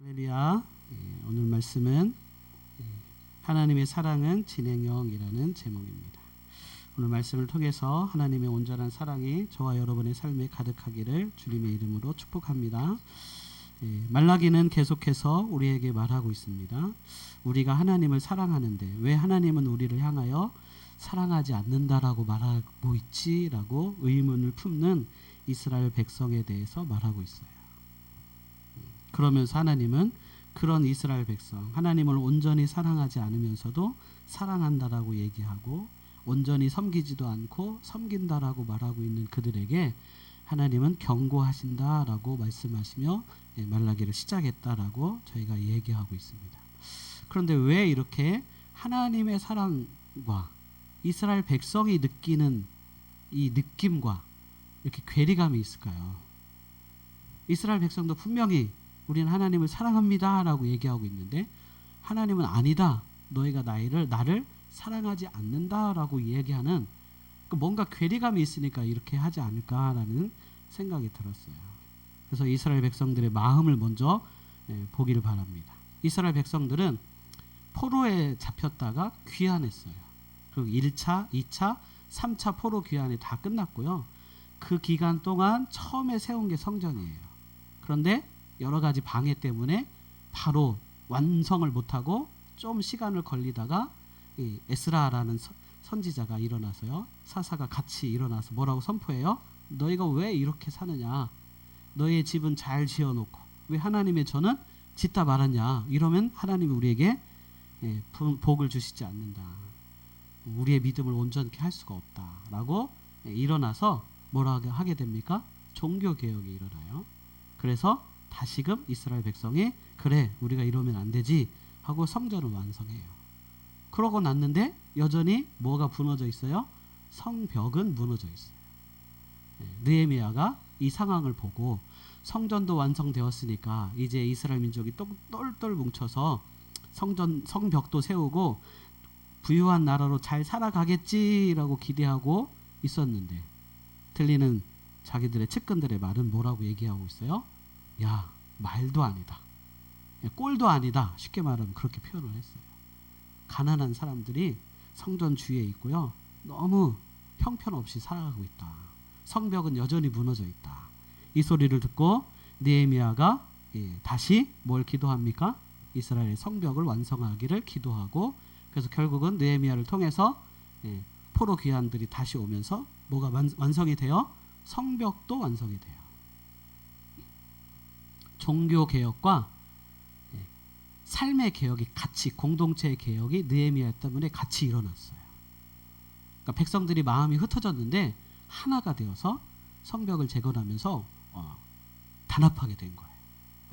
할렐루야. 오늘 말씀은 하나님의 사랑은 진행형이라는 제목입니다. 오늘 말씀을 통해서 하나님의 온전한 사랑이 저와 여러분의 삶에 가득하기를 주님의 이름으로 축복합니다. 말라기는 계속해서 우리에게 말하고 있습니다. 우리가 하나님을 사랑하는데 왜 하나님은 우리를 향하여 사랑하지 않는다라고 말하고 있지라고 의문을 품는 이스라엘 백성에 대해서 말하고 있어요. 그러면서 하나님은 그런 이스라엘 백성, 하나님을 온전히 사랑하지 않으면서도 사랑한다라고 얘기하고 온전히 섬기지도 않고 섬긴다라고 말하고 있는 그들에게 하나님은 경고하신다라고 말씀하시며 말라기를 시작했다라고 저희가 얘기하고 있습니다. 그런데 왜 이렇게 하나님의 사랑과 이스라엘 백성이 느끼는 이 느낌과 이렇게 괴리감이 있을까요? 이스라엘 백성도 분명히 우리는 하나님을 사랑합니다 라고 얘기하고 있는데 하나님은 아니다, 너희가 나를 사랑하지 않는다 라고 얘기하는 뭔가 괴리감이 있으니까 이렇게 하지 않을까라는 생각이 들었어요. 그래서 이스라엘 백성들의 마음을 먼저 보기를 바랍니다. 이스라엘 백성들은 포로에 잡혔다가 귀환했어요. 그리고 1차, 2차, 3차 포로 귀환이 다 끝났고요. 그 기간 동안 처음에 세운 게 성전이에요. 그런데 여러 가지 방해 때문에 바로 완성을 못하고 좀 시간을 걸리다가 이 에스라라는 선지자가 일어나서요. 사사가 같이 일어나서 뭐라고 선포해요? 너희가 왜 이렇게 사느냐? 너희의 집은 잘 지어놓고 왜 하나님의 전은 짓다 말았냐? 이러면 하나님이 우리에게 복을 주시지 않는다. 우리의 믿음을 온전케 할 수가 없다라고 일어나서 뭐라고 하게 됩니까? 종교개혁이 일어나요. 그래서 다시금 이스라엘 백성이 그래 우리가 이러면 안 되지 하고 성전을 완성해요. 그러고 났는데 여전히 뭐가 무너져 있어요? 성벽은 무너져 있어요. 느헤미야가 이 상황을 보고 성전도 완성되었으니까 이제 이스라엘 민족이 똘똘 뭉쳐서 성벽도 세우고 부유한 나라로 잘 살아가겠지라고 기대하고 있었는데 들리는 자기들의 측근들의 말은 뭐라고 얘기하고 있어요? 야, 말도 아니다. 꼴도 아니다. 쉽게 말하면 그렇게 표현을 했어요. 가난한 사람들이 성전 주위에 있고요. 너무 형편없이 살아가고 있다. 성벽은 여전히 무너져 있다. 이 소리를 듣고 느헤미야가 다시 뭘 기도합니까? 이스라엘의 성벽을 완성하기를 기도하고 그래서 결국은 느헤미야를 통해서 포로 귀환들이 다시 오면서 뭐가 완성이 돼요? 성벽도 완성이 돼요. 종교 개혁과 삶의 개혁이 같이 공동체의 개혁이 느헤미야 때문에 같이 일어났어요. 그러니까 백성들이 마음이 흩어졌는데 하나가 되어서 성벽을 재건하면서 단합하게 된 거예요.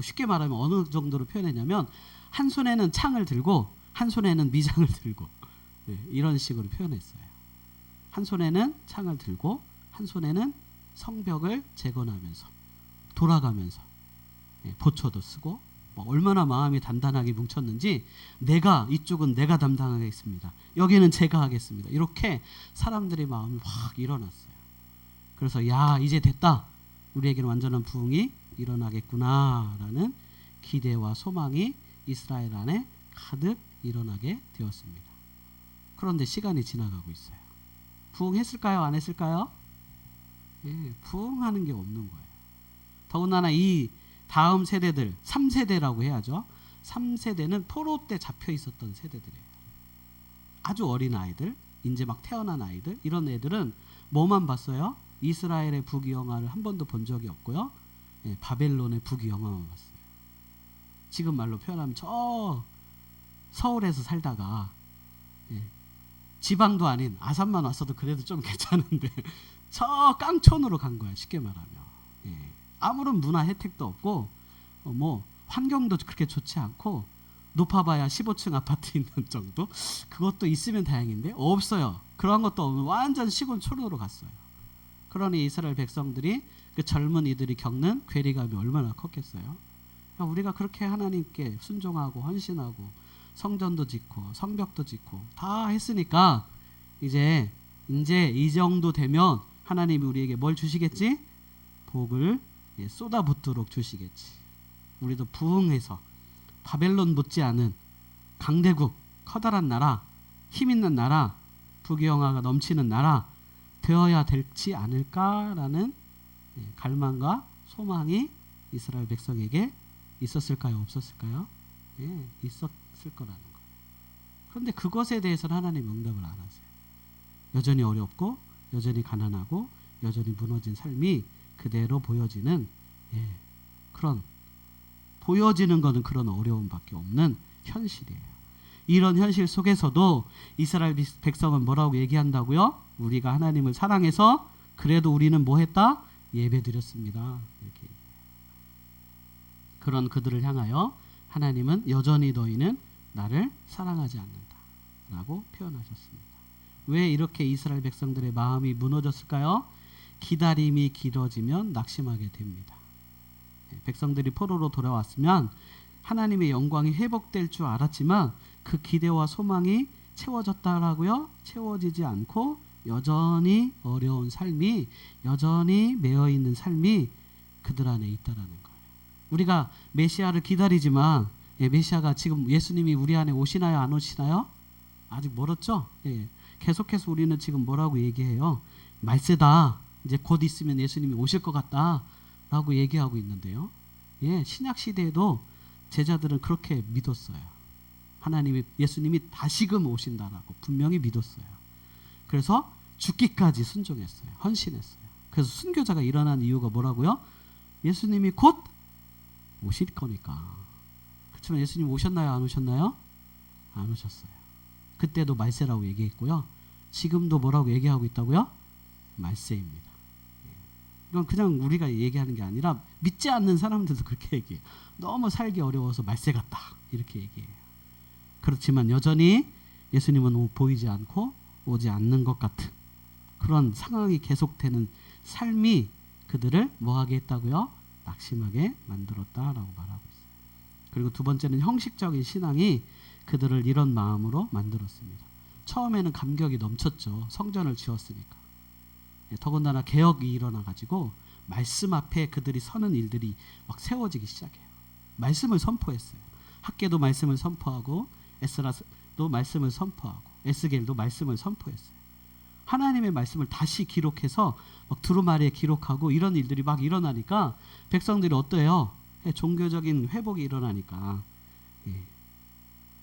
쉽게 말하면 어느 정도로 표현했냐면 한 손에는 창을 들고 한 손에는 미장을 들고 이런 식으로 표현했어요. 한 손에는 창을 들고 한 손에는 성벽을 재건하면서 돌아가면서 보초도 쓰고 얼마나 마음이 단단하게 뭉쳤는지 이쪽은 내가 담당하겠습니다. 여기는 제가 하겠습니다. 이렇게 사람들의 마음이 확 일어났어요. 그래서 야 이제 됐다. 우리에게는 완전한 부흥이 일어나겠구나라는 기대와 소망이 이스라엘 안에 가득 일어나게 되었습니다. 그런데 시간이 지나가고 있어요. 부흥했을까요? 안 했을까요? 부흥하는 게 없는 거예요. 더군다나 이 다음 세대들 3세대라고 해야죠. 3세대는 포로 때 잡혀 있었던 세대들이에요. 아주 어린 아이들, 이제 막 태어난 아이들 이런 애들은 뭐만 봤어요? 이스라엘의 부귀영화를 한 번도 본 적이 없고요. 바벨론의 부귀영화만 봤어요. 지금 말로 표현하면 저 서울에서 살다가 지방도 아닌 아산만 왔어도 그래도 좀 괜찮은데 저 깡촌으로 간 거야. 쉽게 말하면. 아무런 문화 혜택도 없고 뭐 환경도 그렇게 좋지 않고 높아봐야 15층 아파트 있는 정도? 그것도 있으면 다행인데 없어요. 그런 것도 없는 완전 시골 촌으로 갔어요. 그러니 이스라엘 백성들이 그 젊은 이들이 겪는 괴리감이 얼마나 컸겠어요. 그러니까 우리가 그렇게 하나님께 순종하고 헌신하고 성전도 짓고 성벽도 짓고 다 했으니까 이제 이 정도 되면 하나님이 우리에게 뭘 주시겠지? 복을 쏟아붓도록 주시겠지. 우리도 부흥해서 바벨론 못지않은 강대국, 커다란 나라, 힘 있는 나라, 부귀영화가 넘치는 나라 되어야 될지 않을까라는 갈망과 소망이 이스라엘 백성에게 있었을까요? 없었을까요? 예, 있었을 거라는 거예요. 그런데 그것에 대해서는 하나님 응답을 안 하세요. 여전히 어렵고 여전히 가난하고 여전히 무너진 삶이 그대로 보여지는 그런 보여지는 것은 그런 어려움밖에 없는 현실이에요. 이런 현실 속에서도 이스라엘 백성은 뭐라고 얘기한다고요? 우리가 하나님을 사랑해서 그래도 우리는 뭐 했다? 예배 드렸습니다. 이렇게 얘기해요. 그런 그들을 향하여 하나님은 여전히 너희는 나를 사랑하지 않는다 라고 표현하셨습니다. 왜 이렇게 이스라엘 백성들의 마음이 무너졌을까요? 기다림이 길어지면 낙심하게 됩니다. 백성들이 포로로 돌아왔으면 하나님의 영광이 회복될 줄 알았지만 그 기대와 소망이 채워졌다라고요? 채워지지 않고 여전히 어려운 삶이 여전히 매여있는 삶이 그들 안에 있다라는 거예요. 우리가 메시아를 기다리지만 메시아가 지금 예수님이 우리 안에 오시나요? 안 오시나요? 아직 멀었죠? 계속해서 우리는 지금 뭐라고 얘기해요? 말세다. 이제 곧 있으면 예수님이 오실 것 같다 라고 얘기하고 있는데요. 신약 시대에도 제자들은 그렇게 믿었어요. 하나님이 예수님이 다시금 오신다라고 분명히 믿었어요. 그래서 죽기까지 순종했어요. 헌신했어요. 그래서 순교자가 일어난 이유가 뭐라고요? 예수님이 곧 오실 거니까. 그렇지만 예수님 오셨나요? 안 오셨나요? 안 오셨어요. 그때도 말세라고 얘기했고요. 지금도 뭐라고 얘기하고 있다고요? 말세입니다. 이건 그냥 우리가 얘기하는 게 아니라 믿지 않는 사람들도 그렇게 얘기해요. 너무 살기 어려워서 말세 같다 이렇게 얘기해요. 그렇지만 여전히 예수님은 보이지 않고 오지 않는 것 같은 그런 상황이 계속되는 삶이 그들을 뭐하게 했다고요? 낙심하게 만들었다라고 말하고 있어요. 그리고 두 번째는 형식적인 신앙이 그들을 이런 마음으로 만들었습니다. 처음에는 감격이 넘쳤죠. 성전을 지었으니까. 더군다나 개혁이 일어나가지고 말씀 앞에 그들이 서는 일들이 막 세워지기 시작해요. 말씀을 선포했어요. 학개도 말씀을 선포하고 에스라도 말씀을 선포하고 에스겔도 말씀을 선포했어요. 하나님의 말씀을 다시 기록해서 막 두루마리에 기록하고 이런 일들이 막 일어나니까 백성들이 어때요? 종교적인 회복이 일어나니까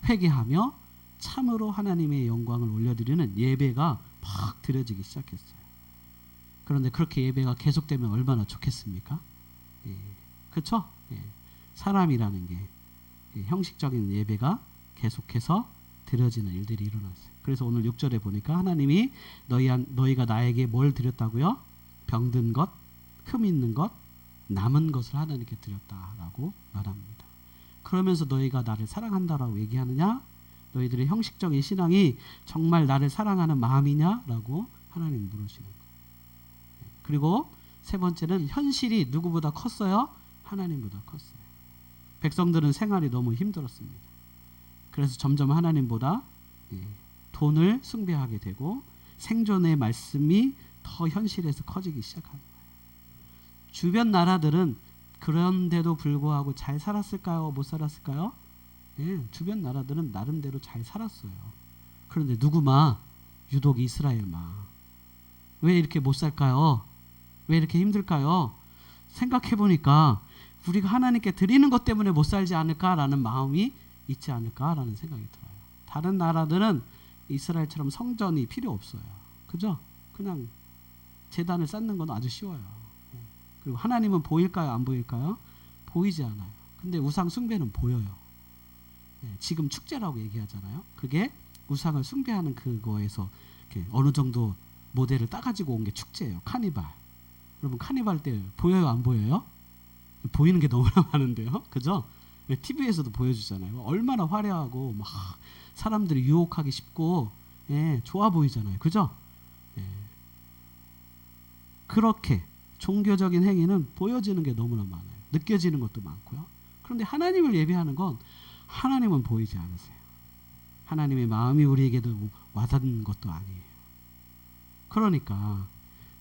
회개하며 참으로 하나님의 영광을 올려드리는 예배가 막 드려지기 시작했어요. 그런데 그렇게 예배가 계속되면 얼마나 좋겠습니까? 그렇죠? 사람이라는 게 형식적인 예배가 계속해서 드려지는 일들이 일어났어요. 그래서 오늘 6절에 보니까 하나님이 너희가 나에게 뭘 드렸다고요? 병든 것, 흠 있는 것, 남은 것을 하나님께 드렸다라고 말합니다. 그러면서 너희가 나를 사랑한다라고 얘기하느냐? 너희들의 형식적인 신앙이 정말 나를 사랑하는 마음이냐라고 하나님 물으시는 거예요. 그리고 세 번째는 현실이 누구보다 컸어요? 하나님보다 컸어요. 백성들은 생활이 너무 힘들었습니다. 그래서 점점 하나님보다 돈을 숭배하게 되고 생존의 말씀이 더 현실에서 커지기 시작한 거예요. 주변 나라들은 그런데도 불구하고 잘 살았을까요? 못 살았을까요? 주변 나라들은 나름대로 잘 살았어요. 그런데 누구마? 유독 이스라엘마. 왜 이렇게 못 살까요? 왜 이렇게 힘들까요? 생각해보니까 우리가 하나님께 드리는 것 때문에 못 살지 않을까라는 마음이 있지 않을까라는 생각이 들어요. 다른 나라들은 이스라엘처럼 성전이 필요 없어요. 그죠? 그냥 제단을 쌓는 건 아주 쉬워요. 그리고 하나님은 보일까요? 안 보일까요? 보이지 않아요. 근데 우상 숭배는 보여요. 지금 축제라고 얘기하잖아요. 그게 우상을 숭배하는 그거에서 이렇게 어느 정도 모델을 따가지고 온 게 축제예요. 카니발. 여러분 카니발 때 보여요? 안 보여요? 보이는 게 너무나 많은데요. 그죠? TV에서도 보여주잖아요. 얼마나 화려하고 막 사람들이 유혹하기 쉽고 좋아 보이잖아요. 그죠? 그렇게 종교적인 행위는 보여지는 게 너무나 많아요. 느껴지는 것도 많고요. 그런데 하나님을 예배하는 건 하나님은 보이지 않으세요. 하나님의 마음이 우리에게도 와닿는 것도 아니에요. 그러니까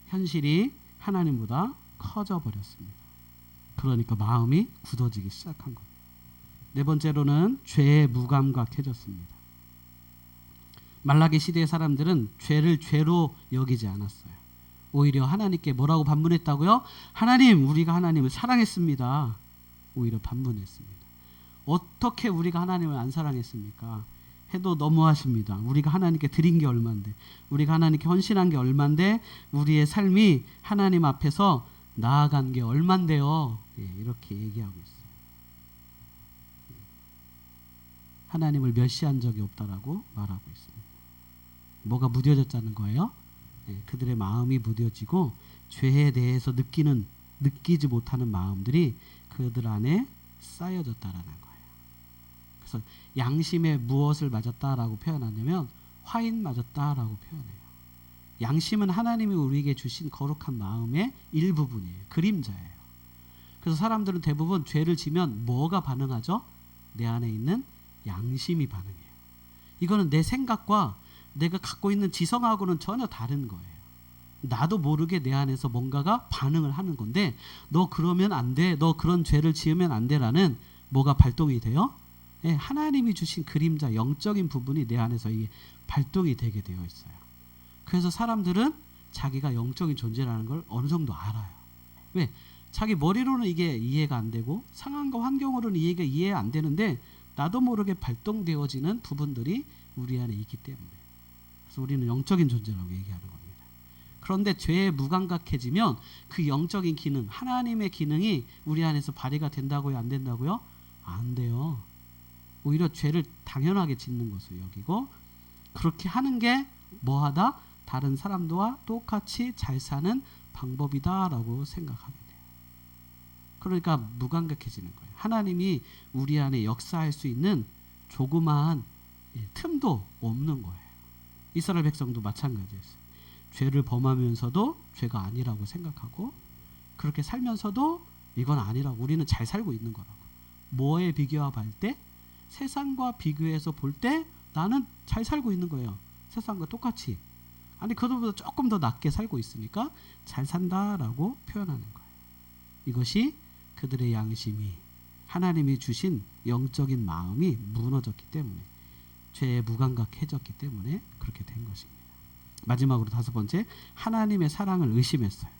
현실이 하나님보다 커져 버렸습니다. 그러니까 마음이 굳어지기 시작한 겁니다. 네 번째로는 죄에 무감각해졌습니다. 말라기 시대의 사람들은 죄를 죄로 여기지 않았어요. 오히려 하나님께 뭐라고 반문했다고요? 하나님, 우리가 하나님을 사랑했습니다. 오히려 반문했습니다. 어떻게 우리가 하나님을 안 사랑했습니까? 해도 너무하십니다. 우리가 하나님께 드린 게 얼만데, 우리가 하나님께 헌신한 게 얼만데, 우리의 삶이 하나님 앞에서 나아간 게 얼만데요. 이렇게 얘기하고 있어요. 하나님을 멸시한 적이 없다라고 말하고 있습니다. 뭐가 무뎌졌다는 거예요? 그들의 마음이 무뎌지고 죄에 대해서 느끼지 못하는 마음들이 그들 안에 쌓여졌다라는 거예요. 그래서 양심에 무엇을 맞았다라고 표현하냐면 화인 맞았다라고 표현해요. 양심은 하나님이 우리에게 주신 거룩한 마음의 일부분이에요. 그림자예요. 그래서 사람들은 대부분 죄를 지면 뭐가 반응하죠? 내 안에 있는 양심이 반응해요. 이거는 내 생각과 내가 갖고 있는 지성하고는 전혀 다른 거예요. 나도 모르게 내 안에서 뭔가가 반응을 하는 건데, 너 그러면 안 돼, 너 그런 죄를 지으면 안 돼라는 뭐가 발동이 돼요? 하나님이 주신 그림자, 영적인 부분이 내 안에서 이게 발동이 되게 되어 있어요. 그래서 사람들은 자기가 영적인 존재라는 걸 어느 정도 알아요. 왜? 자기 머리로는 이게 이해가 안 되고 상황과 환경으로는 이해 안 되는데 나도 모르게 발동되어지는 부분들이 우리 안에 있기 때문에, 그래서 우리는 영적인 존재라고 얘기하는 겁니다. 그런데 죄에 무감각해지면 그 영적인 기능, 하나님의 기능이 우리 안에서 발휘가 된다고요? 안 된다고요? 안 돼요. 오히려 죄를 당연하게 짓는 것을 여기고, 그렇게 하는 게 뭐하다? 다른 사람들과 똑같이 잘 사는 방법이다라고 생각하게 돼요. 그러니까 무감각해지는 거예요. 하나님이 우리 안에 역사할 수 있는 조그마한 틈도 없는 거예요. 이스라엘 백성도 마찬가지였어요. 죄를 범하면서도 죄가 아니라고 생각하고, 그렇게 살면서도 이건 아니라고, 우리는 잘 살고 있는 거라고. 뭐에 비교할 때? 세상과 비교해서 볼 때 나는 잘 살고 있는 거예요. 세상과 똑같이. 아니, 그들보다 조금 더 낮게 살고 있으니까 잘 산다라고 표현하는 거예요. 이것이 그들의 양심이, 하나님이 주신 영적인 마음이 무너졌기 때문에, 죄에 무감각해졌기 때문에 그렇게 된 것입니다. 마지막으로 다섯 번째, 하나님의 사랑을 의심했어요.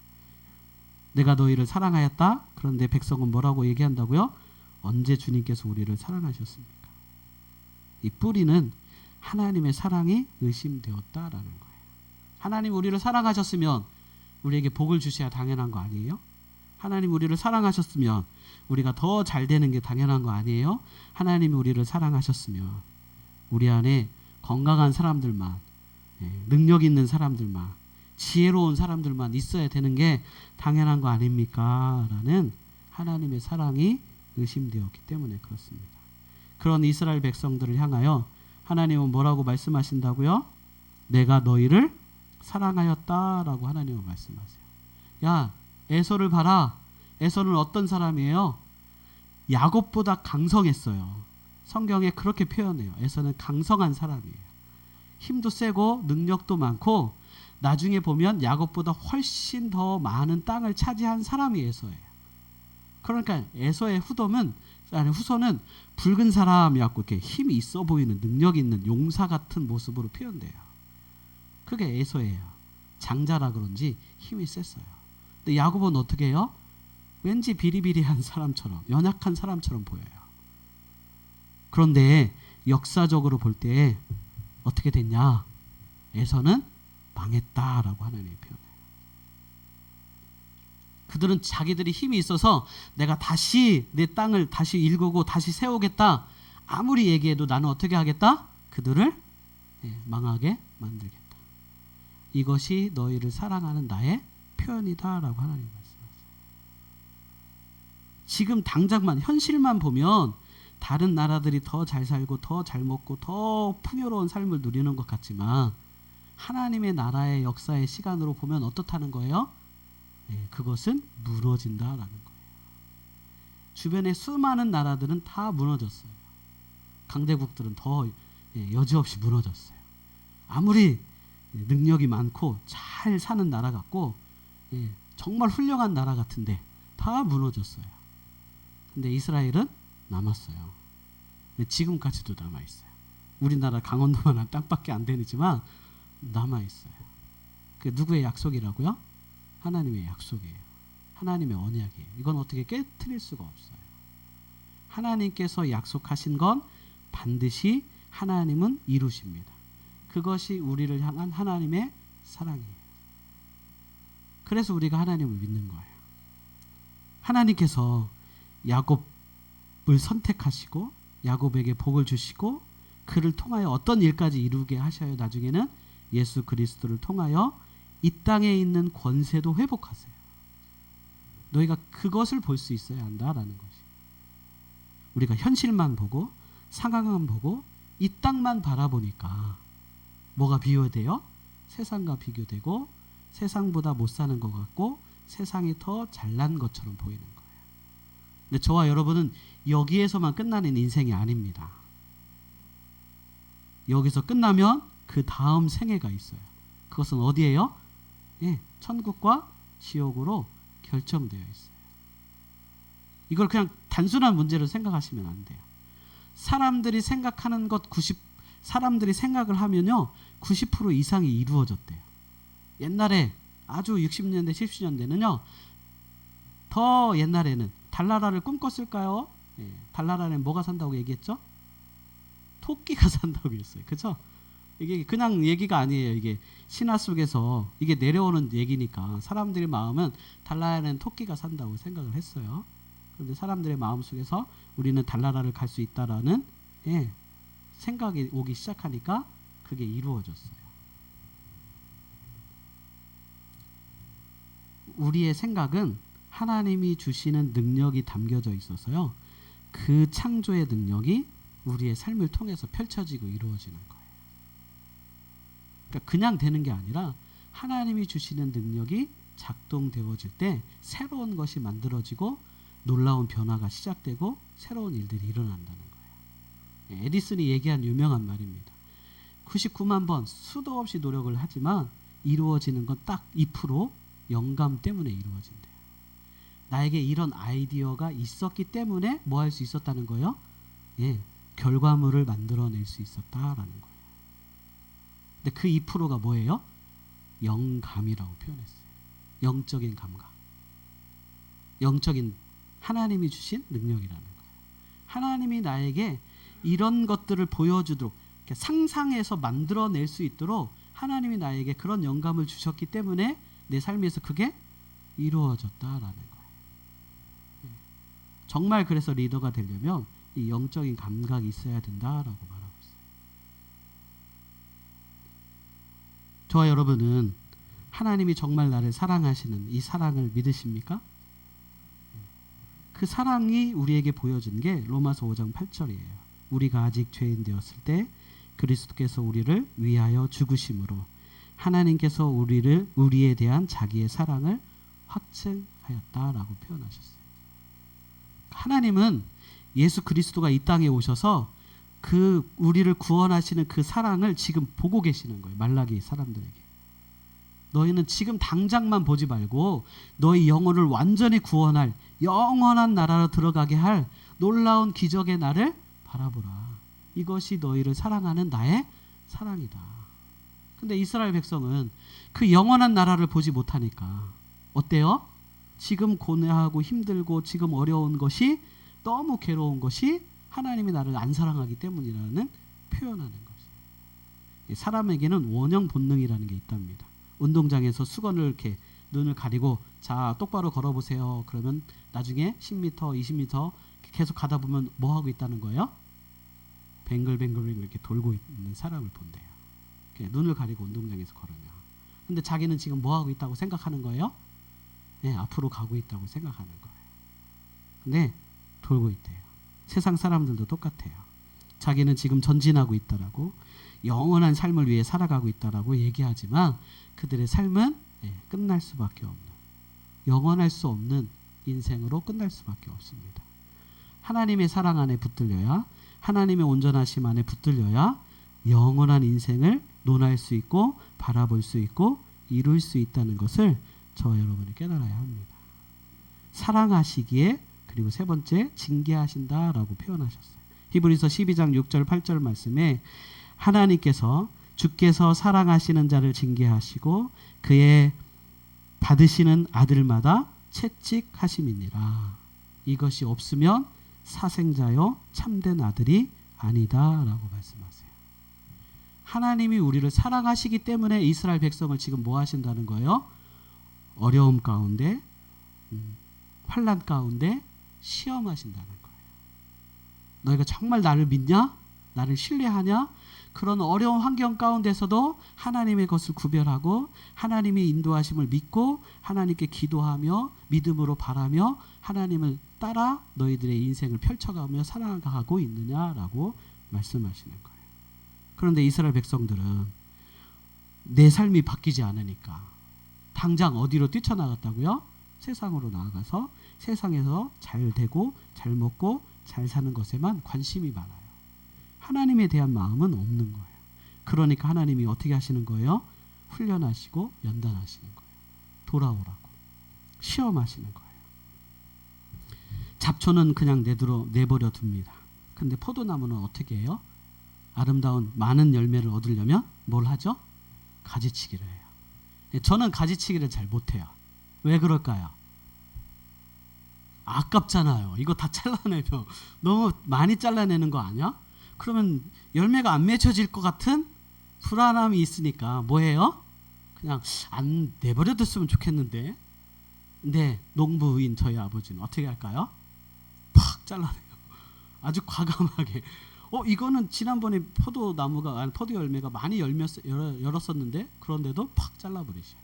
내가 너희를 사랑하였다. 그런데 백성은 뭐라고 얘기한다고요? 언제 주님께서 우리를 사랑하셨습니까? 이 뿌리는 하나님의 사랑이 의심되었다라는 거예요. 하나님 우리를 사랑하셨으면 우리에게 복을 주셔야 당연한 거 아니에요? 하나님 우리를 사랑하셨으면 우리가 더 잘 되는 게 당연한 거 아니에요? 하나님이 우리를 사랑하셨으면 우리 안에 건강한 사람들만, 능력 있는 사람들만, 지혜로운 사람들만 있어야 되는 게 당연한 거 아닙니까? 라는 하나님의 사랑이 의심되었기 때문에 그렇습니다. 그런 이스라엘 백성들을 향하여 하나님은 뭐라고 말씀하신다고요? 내가 너희를 사랑하였다라고 하나님은 말씀하세요. 야, 에서를 봐라. 에서는 어떤 사람이에요? 야곱보다 강성했어요. 성경에 그렇게 표현해요. 에서는 강성한 사람이에요. 힘도 세고 능력도 많고, 나중에 보면 야곱보다 훨씬 더 많은 땅을 차지한 사람이 에서예요. 그러니까 에서의 후손은 붉은 사람이었고, 이렇게 힘이 있어 보이는, 능력 있는 용사 같은 모습으로 표현돼요. 그게 에서예요. 장자라 그런지 힘이 셌어요. 근데 야곱은 어떻게 해요? 왠지 비리비리한 사람처럼, 연약한 사람처럼 보여요. 그런데 역사적으로 볼 때 어떻게 됐냐? 에서는 망했다라고 하나님이 표현해요. 그들은 자기들이 힘이 있어서 내가 다시 내 땅을 다시 일구고 다시 세우겠다, 아무리 얘기해도 나는 어떻게 하겠다? 그들을 망하게 만들겠다. 이것이 너희를 사랑하는 나의 표현이다라고 하나님 말씀하세요. 지금 당장만, 현실만 보면 다른 나라들이 더 잘 살고 더 잘 먹고 더 풍요로운 삶을 누리는 것 같지만, 하나님의 나라의 역사의 시간으로 보면 어떻다는 거예요? 그것은 무너진다라는 거예요. 주변의 수많은 나라들은 다 무너졌어요. 강대국들은 더 여지없이 무너졌어요. 아무리 능력이 많고 잘 사는 나라 같고 정말 훌륭한 나라 같은데 다 무너졌어요. 근데 이스라엘은 남았어요. 지금까지도 남아있어요. 우리나라 강원도만한 땅밖에 안 되지만 남아있어요. 그 누구의 약속이라고요? 하나님의 약속이에요. 하나님의 언약이에요. 이건 어떻게 깨트릴 수가 없어요. 하나님께서 약속하신 건 반드시 하나님은 이루십니다. 그것이 우리를 향한 하나님의 사랑이에요. 그래서 우리가 하나님을 믿는 거예요. 하나님께서 야곱을 선택하시고 야곱에게 복을 주시고 그를 통하여 어떤 일까지 이루게 하셔요. 나중에는 예수 그리스도를 통하여 이 땅에 있는 권세도 회복하세요. 너희가 그것을 볼 수 있어야 한다라는 것이. 우리가 현실만 보고 상황만 보고 이 땅만 바라보니까 뭐가 비교돼요? 세상과 비교되고 세상보다 못 사는 것 같고 세상이 더 잘난 것처럼 보이는 거예요. 근데 저와 여러분은 여기에서만 끝나는 인생이 아닙니다. 여기서 끝나면 그 다음 생애가 있어요. 그것은 어디예요? 천국과 지옥으로 결정되어 있어요. 이걸 그냥 단순한 문제로 생각하시면 안 돼요. 사람들이 생각하는 것 사람들이 생각을 하면요 90% 이상이 이루어졌대요. 옛날에 아주 60년대 70년대는요 더 옛날에는 달나라를 꿈꿨을까요? 달나라는 뭐가 산다고 얘기했죠? 토끼가 산다고 했어요. 그렇죠? 이게 그냥 얘기가 아니에요. 이게 신화 속에서 이게 내려오는 얘기니까 사람들의 마음은 달나라에는 토끼가 산다고 생각을 했어요. 그런데 사람들의 마음 속에서 우리는 달나라를 갈 수 있다라는 생각이 오기 시작하니까 그게 이루어졌어요. 우리의 생각은 하나님이 주시는 능력이 담겨져 있어서요. 그 창조의 능력이 우리의 삶을 통해서 펼쳐지고 이루어지는 거예요. 그러니까 그냥 되는 게 아니라 하나님이 주시는 능력이 작동되어질 때 새로운 것이 만들어지고 놀라운 변화가 시작되고 새로운 일들이 일어난다는 거예요. 에디슨이 얘기한 유명한 말입니다. 99만 번 수도 없이 노력을 하지만 이루어지는 건 딱 2% 영감 때문에 이루어진대요. 나에게 이런 아이디어가 있었기 때문에 뭐 할 수 있었다는 거예요? 결과물을 만들어낼 수 있었다라는 거예요. 근데 그 2%가 뭐예요? 영감이라고 표현했어요. 영적인 감각. 영적인 하나님이 주신 능력이라는 거예요. 하나님이 나에게 이런 것들을 보여주도록 상상해서 만들어낼 수 있도록 하나님이 나에게 그런 영감을 주셨기 때문에 내 삶에서 그게 이루어졌다라는 거예요. 정말 그래서 리더가 되려면 이 영적인 감각이 있어야 된다라고 말하고 있어요. 저와 여러분은 하나님이 정말 나를 사랑하시는 이 사랑을 믿으십니까? 그 사랑이 우리에게 보여준 게 로마서 5장 8절이에요. 우리가 아직 죄인 되었을 때 그리스도께서 우리를 위하여 죽으심으로 하나님께서 우리에 대한 자기의 사랑을 확증하였다라고 표현하셨어요. 하나님은 예수 그리스도가 이 땅에 오셔서 그 우리를 구원하시는 그 사랑을 지금 보고 계시는 거예요. 말라기 사람들에게. 너희는 지금 당장만 보지 말고 너희 영혼을 완전히 구원할 영원한 나라로 들어가게 할 놀라운 기적의 날을 바라보라. 이것이 너희를 사랑하는 나의 사랑이다. 근데 이스라엘 백성은 그 영원한 나라를 보지 못하니까 어때요? 지금 고뇌하고 힘들고 지금 어려운 것이 너무 괴로운 것이 하나님이 나를 안 사랑하기 때문이라는 표현하는 것이에요. 사람에게는 원형 본능이라는 게 있답니다. 운동장에서 수건을 이렇게 눈을 가리고 자 똑바로 걸어보세요. 그러면 나중에 10m, 20m 계속 가다 보면 뭐 하고 있다는 거예요? 뱅글뱅글 이렇게 돌고 있는 사람을 본대요. 눈을 가리고 운동장에서 걸으면. 근데 자기는 지금 뭐 하고 있다고 생각하는 거예요? 앞으로 가고 있다고 생각하는 거예요. 근데 돌고 있대요. 세상 사람들도 똑같아요. 자기는 지금 전진하고 있다라고 영원한 삶을 위해 살아가고 있다라고 얘기하지만 그들의 삶은 끝날 수밖에 없는 영원할 수 없는 인생으로 끝날 수밖에 없습니다. 하나님의 사랑 안에 붙들려야 하나님의 온전하심 안에 붙들려야 영원한 인생을 논할 수 있고 바라볼 수 있고 이룰 수 있다는 것을 저와 여러분이 깨달아야 합니다. 사랑하시기에 그리고 세 번째 징계하신다라고 표현하셨어요. 히브리서 12장 6절 8절 말씀에 하나님께서 주께서 사랑하시는 자를 징계하시고 그의 받으시는 아들마다 채찍하심이니라. 이것이 없으면 사생자요 참된 아들이 아니다라고 말씀하세요. 하나님이 우리를 사랑하시기 때문에 이스라엘 백성을 지금 뭐 하신다는 거예요? 어려움 가운데, 환난 가운데 시험하신다는 거예요. 너희가 정말 나를 믿냐? 나를 신뢰하냐? 그런 어려운 환경 가운데서도 하나님의 것을 구별하고 하나님의 인도하심을 믿고 하나님께 기도하며 믿음으로 바라며 하나님을 따라 너희들의 인생을 펼쳐가며 살아가고 있느냐라고 말씀하시는 거예요. 그런데 이스라엘 백성들은 내 삶이 바뀌지 않으니까 당장 어디로 뛰쳐나갔다고요? 세상으로 나아가서 세상에서 잘 되고 잘 먹고 잘 사는 것에만 관심이 많아요. 하나님에 대한 마음은 없는 거예요. 그러니까 하나님이 어떻게 하시는 거예요? 훈련하시고 연단하시는 거예요. 돌아오라고. 시험하시는 거예요. 잡초는 그냥 내버려 둡니다. 근데 포도나무는 어떻게 해요? 아름다운 많은 열매를 얻으려면 뭘 하죠? 가지치기를 해요. 저는 가지치기를 잘 못해요. 왜 그럴까요? 아깝잖아요. 이거 다 잘라내면 너무 많이 잘라내는 거 아니야? 그러면 열매가 안 맺혀질 것 같은 불안함이 있으니까 뭐해요? 그냥 안 내버려 뒀으면 좋겠는데. 근데 농부인 저희 아버지는 어떻게 할까요? 팍 잘라내요. 아주 과감하게. 이거는 지난번에 포도 열매가 많이 열었었는데 그런데도 팍 잘라버리셔요.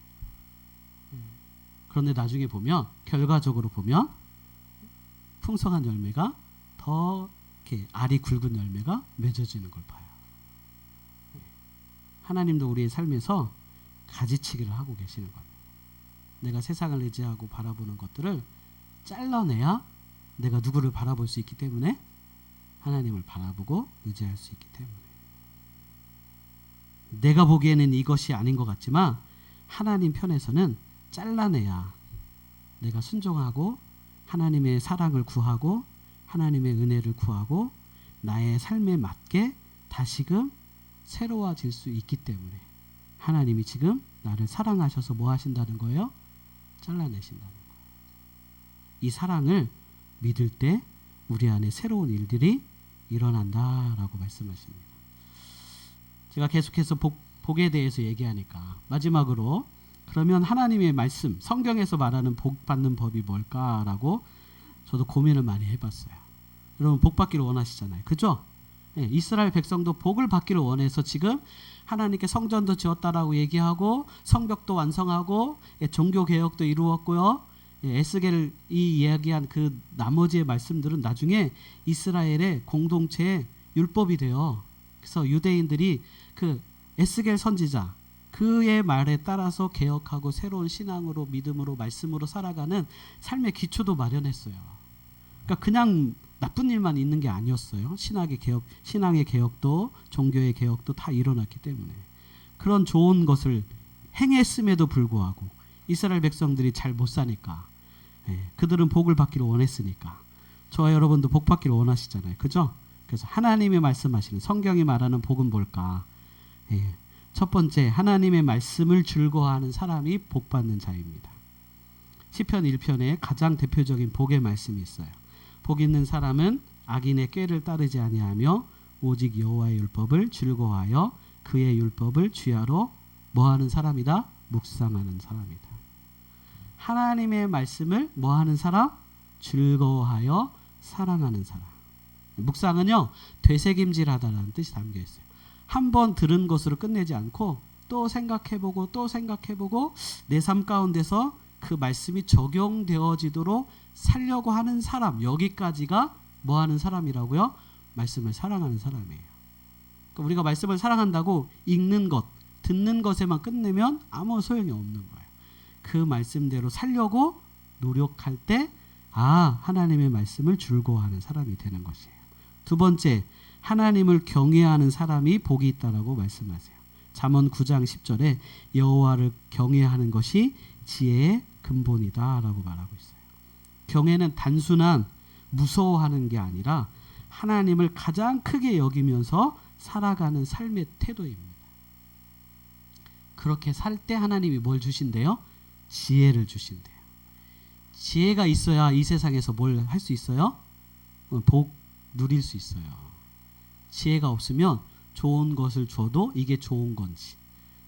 그런데 나중에 보면 결과적으로 보면 풍성한 열매가 더 이렇게 알이 굵은 열매가 맺어지는 걸 봐요. 하나님도 우리의 삶에서 가지치기를 하고 계시는 겁니다. 내가 세상을 의지하고 바라보는 것들을 잘라내야 내가 누구를 바라볼 수 있기 때문에 하나님을 바라보고 의지할 수 있기 때문에 내가 보기에는 이것이 아닌 것 같지만 하나님 편에서는 잘라내야 내가 순종하고 하나님의 사랑을 구하고 하나님의 은혜를 구하고 나의 삶에 맞게 다시금 새로워질 수 있기 때문에 하나님이 지금 나를 사랑하셔서 뭐 하신다는 거예요? 잘라내신다는 거예요. 이 사랑을 믿을 때 우리 안에 새로운 일들이 일어난다라고 말씀하십니다. 제가 계속해서 복에 대해서 얘기하니까 마지막으로 그러면 하나님의 말씀, 성경에서 말하는 복 받는 법이 뭘까라고 저도 고민을 많이 해봤어요. 여러분 복 받기를 원하시잖아요. 그죠? 네, 이스라엘 백성도 복을 받기를 원해서 지금 하나님께 성전도 지었다라고 얘기하고 성벽도 완성하고 종교 개혁도 이루었고요. 에스겔이 이야기한 그 나머지의 말씀들은 나중에 이스라엘의 공동체의 율법이 돼요. 그래서 유대인들이 그 에스겔 선지자 그의 말에 따라서 개혁하고 새로운 신앙으로 믿음으로 말씀으로 살아가는 삶의 기초도 마련했어요. 그러니까 그냥 나쁜 일만 있는 게 아니었어요. 신앙의 개혁도 종교의 개혁도 다 일어났기 때문에 그런 좋은 것을 행했음에도 불구하고 이스라엘 백성들이 잘 못 사니까 그들은 복을 받기를 원했으니까 저와 여러분도 복 받기를 원하시잖아요. 그죠? 그래서 하나님이 말씀하시는 성경이 말하는 복은 뭘까? 첫 번째 하나님의 말씀을 즐거워하는 사람이 복 받는 자입니다. 시편 1편에 가장 대표적인 복의 말씀이 있어요. 복 있는 사람은 악인의 꾀를 따르지 아니하며 오직 여호와의 율법을 즐거워하여 그의 율법을 주야로 뭐하는 사람이다? 묵상하는 사람이다. 하나님의 말씀을 뭐하는 사람? 즐거워하여 사랑하는 사람. 묵상은요 되새김질하다라는 뜻이 담겨 있어요. 한번 들은 것으로 끝내지 않고 또 생각해보고 또 생각해보고 내 삶 가운데서 그 말씀이 적용되어지도록 살려고 하는 사람, 여기까지가 뭐하는 사람이라고요? 말씀을 사랑하는 사람이에요. 그러니까 우리가 말씀을 사랑한다고 읽는 것, 듣는 것에만 끝내면 아무 소용이 없는 거예요. 그 말씀대로 살려고 노력할 때 하나님의 말씀을 즐거워하는 사람이 되는 것이에요. 두 번째, 하나님을 경외하는 사람이 복이 있다라고 말씀하세요. 잠언 9장 10절에 여호와를 경외하는 것이 지혜의 근본이다라고 말하고 있어요. 경외는 단순한 무서워하는 게 아니라 하나님을 가장 크게 여기면서 살아가는 삶의 태도입니다. 그렇게 살 때 하나님이 뭘 주신대요? 지혜를 주신대요. 지혜가 있어야 이 세상에서 뭘 할 수 있어요? 복 누릴 수 있어요. 지혜가 없으면 좋은 것을 줘도 이게 좋은 건지,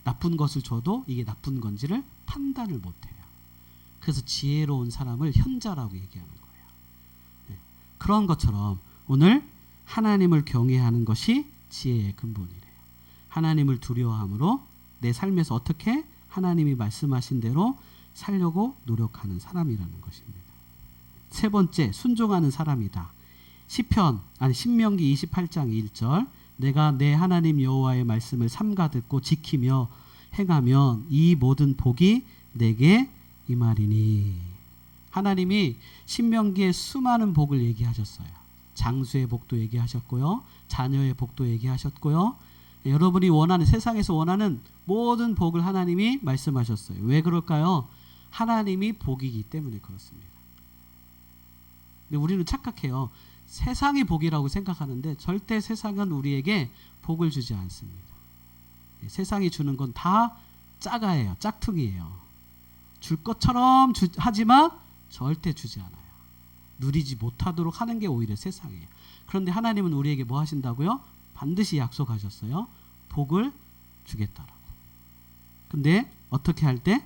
나쁜 것을 줘도 이게 나쁜 건지를 판단을 못해요. 그래서 지혜로운 사람을 현자라고 얘기하는 거예요. 네. 그런 것처럼 오늘 하나님을 경외하는 것이 지혜의 근본이래요. 하나님을 두려워함으로 내 삶에서 어떻게 하나님이 말씀하신 대로 살려고 노력하는 사람이라는 것입니다. 세 번째, 순종하는 사람이다. 신명기 28장 1절, 내가 내 하나님 여호와의 말씀을 삼가 듣고 지키며 행하면 이 모든 복이 내게 임하리니. 하나님이 신명기에 수많은 복을 얘기하셨어요. 장수의 복도 얘기하셨고요, 자녀의 복도 얘기하셨고요, 여러분이 원하는, 세상에서 원하는 모든 복을 하나님이 말씀하셨어요. 왜 그럴까요? 하나님이 복이기 때문에 그렇습니다. 근데 우리는 착각해요. 세상이 복이라고 생각하는데 절대 세상은 우리에게 복을 주지 않습니다. 세상이 주는 건 다 짜가예요. 짝퉁이에요. 줄 것처럼 하지만 절대 주지 않아요. 누리지 못하도록 하는 게 오히려 세상이에요. 그런데 하나님은 우리에게 뭐 하신다고요? 반드시 약속하셨어요. 복을 주겠다라고. 근데 어떻게 할 때?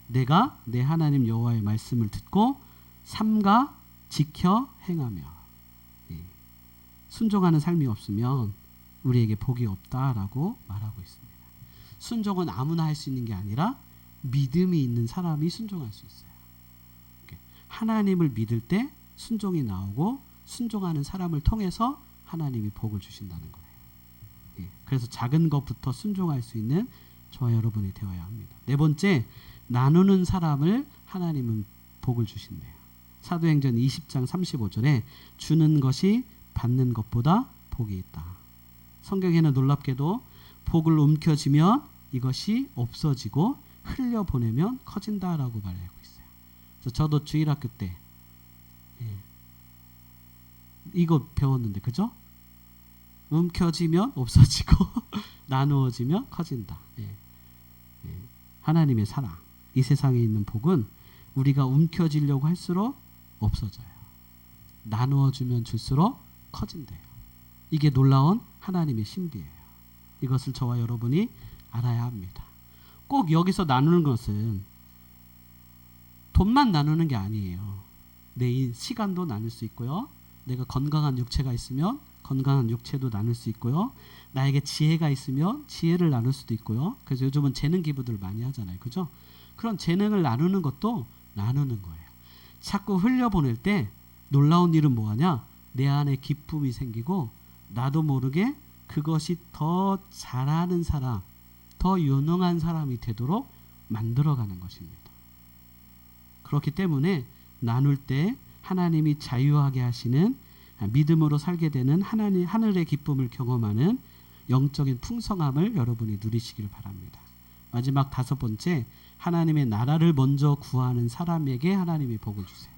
내가 내 하나님 여호와의 말씀을 듣고 삼가 지켜 행하며. 순종하는 삶이 없으면 우리에게 복이 없다라고 말하고 있습니다. 순종은 아무나 할 수 있는 게 아니라 믿음이 있는 사람이 순종할 수 있어요. 하나님을 믿을 때 순종이 나오고 순종하는 사람을 통해서 하나님이 복을 주신다는 거예요. 그래서 작은 것부터 순종할 수 있는 저와 여러분이 되어야 합니다. 네 번째, 나누는 사람을 하나님은 복을 주신대요. 사도행전 20장 35절에 주는 것이 받는 것보다 복이 있다. 성경에는 놀랍게도 복을 움켜쥐면 이것이 없어지고 흘려보내면 커진다라고 말하고 있어요. 그래서 저도 주일학교 때 이거 배웠는데, 그죠? 움켜쥐면 없어지고 나누어지면 커진다. 하나님의 사랑, 이 세상에 있는 복은 우리가 움켜쥐려고 할수록 없어져요. 나누어주면 줄수록 커진대요. 이게 놀라운 하나님의 신비예요. 이것을 저와 여러분이 알아야 합니다. 꼭 여기서 나누는 것은 돈만 나누는 게 아니에요. 내 시간도 나눌 수 있고요, 내가 건강한 육체가 있으면 건강한 육체도 나눌 수 있고요, 나에게 지혜가 있으면 지혜를 나눌 수도 있고요. 그래서 요즘은 재능 기부들 많이 하잖아요. 그죠? 그런 재능을 나누는 것도 나누는 거예요. 자꾸 흘려보낼 때 놀라운 일은 뭐하냐? 내 안에 기쁨이 생기고 나도 모르게 그것이 더 잘하는 사람, 더 유능한 사람이 되도록 만들어가는 것입니다. 그렇기 때문에 나눌 때 하나님이 자유하게 하시는, 믿음으로 살게 되는 하늘의 기쁨을 경험하는 영적인 풍성함을 여러분이 누리시길 바랍니다. 마지막 다섯 번째, 하나님의 나라를 먼저 구하는 사람에게 하나님이 복을 주세요.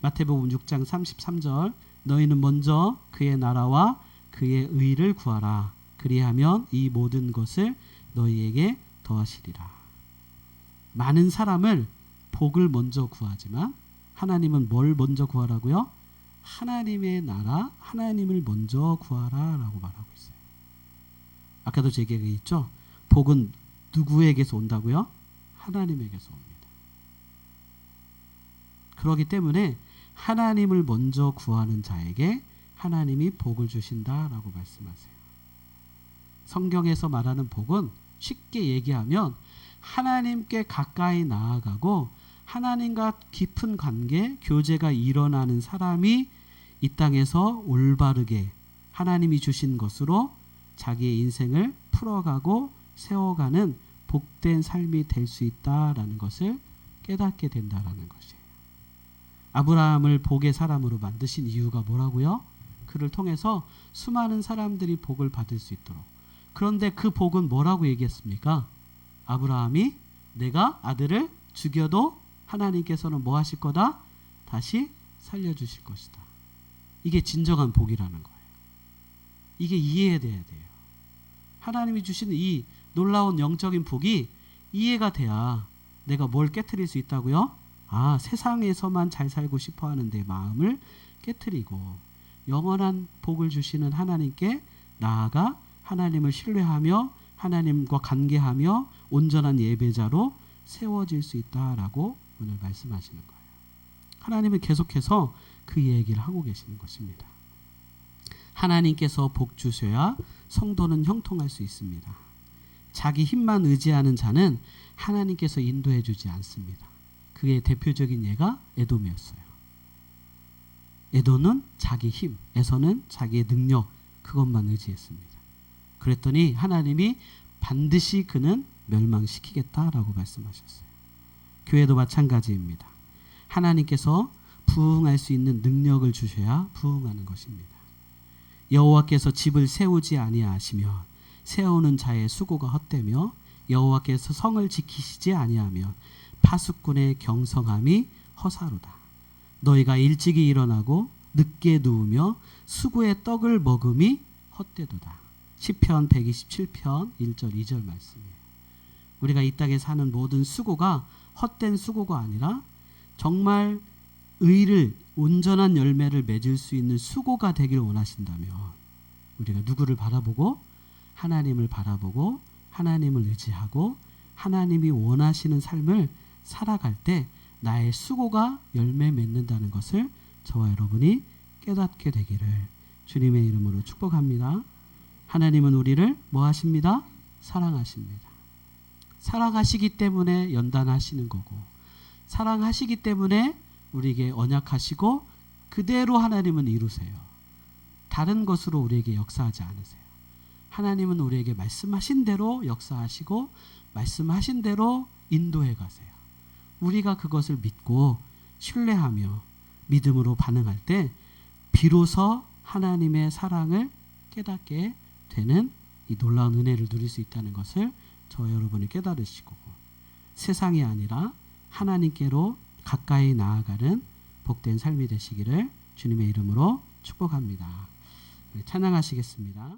마태복음 6장 33절, 너희는 먼저 그의 나라와 그의 의를 구하라. 그리하면 이 모든 것을 너희에게 더하시리라. 많은 사람을 복을 먼저 구하지만 하나님은 뭘 먼저 구하라고요? 하나님의 나라, 하나님을 먼저 구하라 라고 말하고 있어요. 아까도 제가 얘기했죠? 복은 누구에게서 온다고요? 하나님에게서 옵니다. 그렇기 때문에 하나님을 먼저 구하는 자에게 하나님이 복을 주신다라고 말씀하세요. 성경에서 말하는 복은 쉽게 얘기하면 하나님께 가까이 나아가고 하나님과 깊은 관계, 교제가 일어나는 사람이 이 땅에서 올바르게 하나님이 주신 것으로 자기의 인생을 풀어가고 세워가는 복된 삶이 될 수 있다라는 것을 깨닫게 된다라는 것이에요. 아브라함을 복의 사람으로 만드신 이유가 뭐라고요? 그를 통해서 수많은 사람들이 복을 받을 수 있도록. 그런데 그 복은 뭐라고 얘기했습니까? 아브라함이 내가 아들을 죽여도 하나님께서는 뭐 하실 거다? 다시 살려주실 것이다. 이게 진정한 복이라는 거예요. 이게 이해돼야 돼요. 하나님이 주시는 이 놀라운 영적인 복이 이해가 돼야 내가 뭘 깨트릴 수 있다고요? 세상에서만 잘 살고 싶어 하는 내 마음을 깨트리고 영원한 복을 주시는 하나님께 나아가 하나님을 신뢰하며 하나님과 관계하며 온전한 예배자로 세워질 수 있다라고 오늘 말씀하시는 거예요. 하나님은 계속해서 그 얘기를 하고 계시는 것입니다. 하나님께서 복 주셔야 성도는 형통할 수 있습니다. 자기 힘만 의지하는 자는 하나님께서 인도해 주지 않습니다. 그의 대표적인 예가 에돔이었어요. 에돔은 자기 힘, 에서는 자기의 능력, 그것만 의지했습니다. 그랬더니 하나님이 반드시 그는 멸망시키겠다라고 말씀하셨어요. 교회도 마찬가지입니다. 하나님께서 부응할 수 있는 능력을 주셔야 부응하는 것입니다. 여호와께서 집을 세우지 아니하시면 세우는 자의 수고가 헛되며 여호와께서 성을 지키시지 아니하면 파수꾼의 경성함이 허사로다. 너희가 일찍이 일어나고 늦게 누우며 수고의 떡을 먹음이 헛되도다. 시편 127편 1절 2절 말씀이에요. 우리가 이 땅에 사는 모든 수고가 헛된 수고가 아니라 정말 의를 온전한 열매를 맺을 수 있는 수고가 되길 원하신다면 우리가 누구를 바라보고 하나님을 바라보고 하나님을 의지하고 하나님이 원하시는 삶을 살아갈 때 나의 수고가 열매 맺는다는 것을 저와 여러분이 깨닫게 되기를 주님의 이름으로 축복합니다. 하나님은 우리를 뭐 하십니다? 사랑하십니다. 사랑하시기 때문에 연단하시는 거고 사랑하시기 때문에 우리에게 언약하시고 그대로 하나님은 이루세요. 다른 것으로 우리에게 역사하지 않으세요. 하나님은 우리에게 말씀하신 대로 역사하시고 말씀하신 대로 인도해 가세요. 우리가 그것을 믿고 신뢰하며 믿음으로 반응할 때 비로소 하나님의 사랑을 깨닫게 되는 이 놀라운 은혜를 누릴 수 있다는 것을 저와 여러분이 깨달으시고 세상이 아니라 하나님께로 가까이 나아가는 복된 삶이 되시기를 주님의 이름으로 축복합니다. 찬양하시겠습니다.